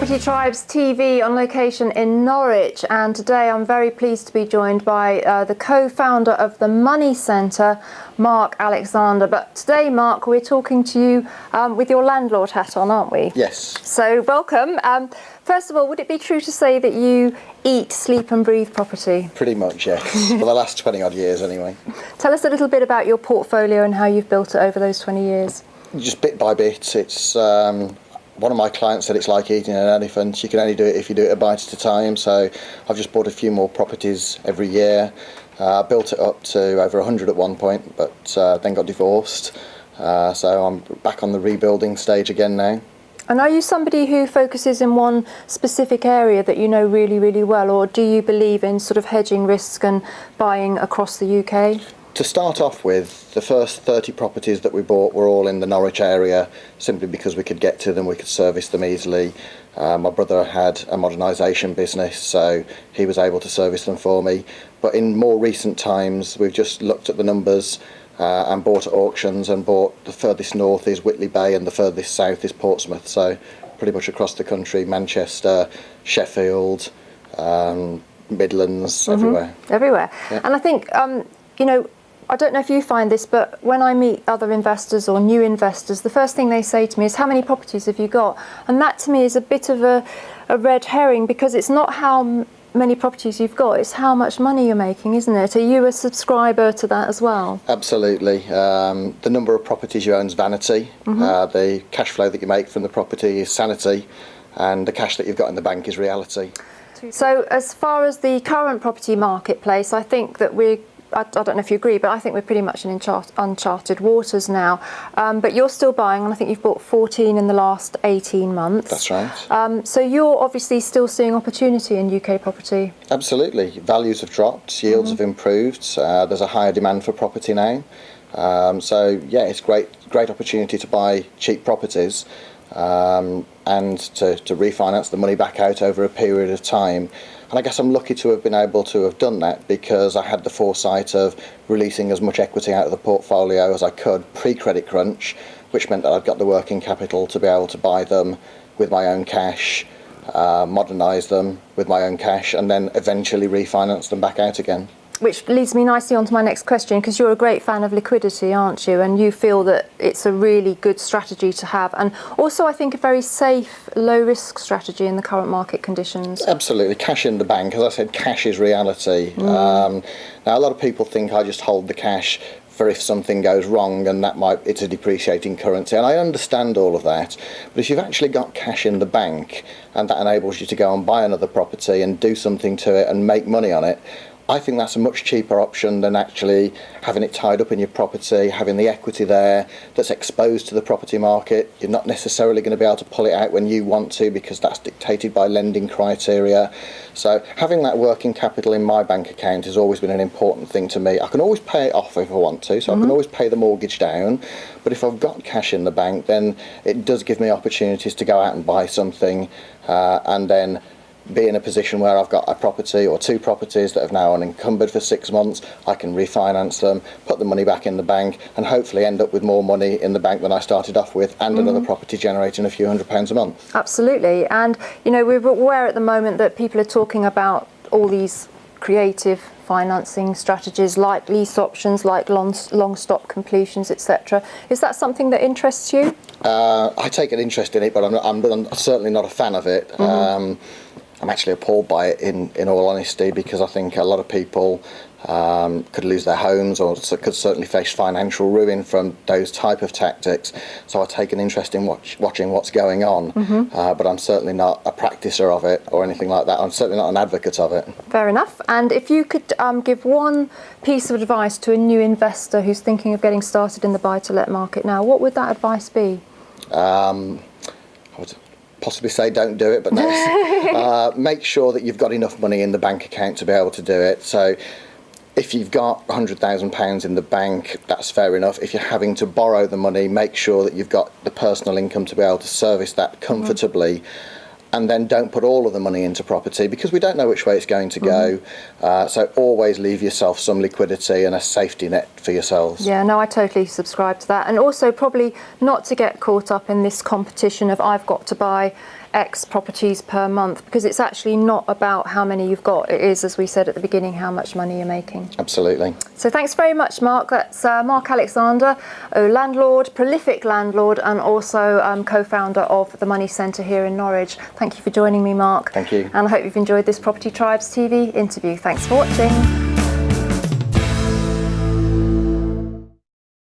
Property Tribes TV on location in Norwich, and today I'm very pleased to be joined by the co-founder of the Money Centre, Mark Alexander. But today, Mark, we're talking to you with your landlord hat on, aren't we? Yes. So welcome. First of all, would it be true to say that you eat, sleep and breathe property? Pretty much, yes. For the last 20 odd years anyway. Tell us a little bit about your portfolio and how you've built it over those 20 years. Just bit by bit. It's one of my clients said it's like eating an elephant. You can only do it if you do it a bite at a time. So I've just bought a few more properties every year. Built it up to over 100 at one point, but then got divorced. So I'm back on the rebuilding stage again now. And are you somebody who focuses in one specific area that you know really, really well, or do you believe in sort of hedging risk and buying across the UK? To start off with, the first 30 properties that we bought were all in the Norwich area, simply because we could get to them, we could service them easily. My brother had a modernisation business, so he was able to service them for me. But in more recent times, we've just looked at the numbers and bought at auctions, and bought the furthest north is Whitley Bay and the furthest south is Portsmouth. So pretty much across the country, Manchester, Sheffield, Midlands, everywhere. Everywhere. Yeah. And I think, you know, I don't know if you find this, but when I meet other investors or new investors, the first thing they say to me is, how many properties have you got? And that to me is a bit of a red herring, because it's not how many properties you've got, it's how much money you're making, isn't it? Are you a subscriber to that as well? Absolutely. The number of properties you own is vanity. The cash flow that you make from the property is sanity, and the cash that you've got in the bank is reality. So as far as the current property marketplace, I think that I don't know if you agree, but I think we're pretty much in uncharted waters now. But you're still buying, and I think you've bought 14 in the last 18 months. That's right. So you're obviously still seeing opportunity in UK property. Absolutely. Values have dropped, yields have improved, there's a higher demand for property now. So yeah, it's great opportunity to buy cheap properties and to refinance the money back out over a period of time. And I guess I'm lucky to have been able to have done that, because I had the foresight of releasing as much equity out of the portfolio as I could pre-credit crunch, which meant that I've got the working capital to be able to buy them with my own cash, modernise them with my own cash, and then eventually refinance them back out again. Which leads me nicely on to my next question, because you're a great fan of liquidity, aren't you? And you feel that it's a really good strategy to have, and also I think a very safe, low-risk strategy in the current market conditions. Absolutely. Cash in the bank. As I said, cash is reality. Now, a lot of people think I just hold the cash for if something goes wrong, and it's a depreciating currency, and I understand all of that. But if you've actually got cash in the bank, and that enables you to go and buy another property and do something to it and make money on it, I think that's a much cheaper option than actually having it tied up in your property, having the equity there that's exposed to the property market. You're not necessarily going to be able to pull it out when you want to, because that's dictated by lending criteria. So having that working capital in my bank account has always been an important thing to me. I can always pay it off if I want to, so I can always pay the mortgage down. But if I've got cash in the bank, then it does give me opportunities to go out and buy something and then be in a position where I've got a property or two properties that have now unencumbered for 6 months. I can refinance them, put the money back in the bank, and hopefully end up with more money in the bank than I started off with, and another property generating a few £100s a month. Absolutely. And you know, we're aware at the moment that people are talking about all these creative financing strategies, like lease options, like long stop completions, etc. Is that something that interests you? I take an interest in it, but I'm certainly not a fan of it. I'm actually appalled by it, in all honesty, because I think a lot of people could lose their homes, or could certainly face financial ruin from those type of tactics. So I take an interest in watching what's going on, but I'm certainly not a practicer of it or anything like that. I'm certainly not an advocate of it. Fair enough. And if you could give one piece of advice to a new investor who's thinking of getting started in the buy-to-let market now, what would that advice be? I would possibly say don't do it, but no. Make sure that you've got enough money in the bank account to be able to do it. So if you've got £100,000 in the bank, that's fair enough. If you're having to borrow the money, make sure that you've got the personal income to be able to service that comfortably. And then don't put all of the money into property, because we don't know which way it's going to go. So always leave yourself some liquidity and a safety net for yourselves. Yeah, no, I totally subscribe to that. And also probably not to get caught up in this competition of I've got to buy X properties per month, because it's actually not about how many you've got. It is, as we said at the beginning, how much money you're making. Absolutely. So thanks very much, Mark. That's Mark Alexander, a landlord, prolific landlord, and also co-founder of the Money Centre here in Norwich. Thank you for joining me, Mark. Thank you. And I hope you've enjoyed this Property Tribes TV interview. Thanks for watching.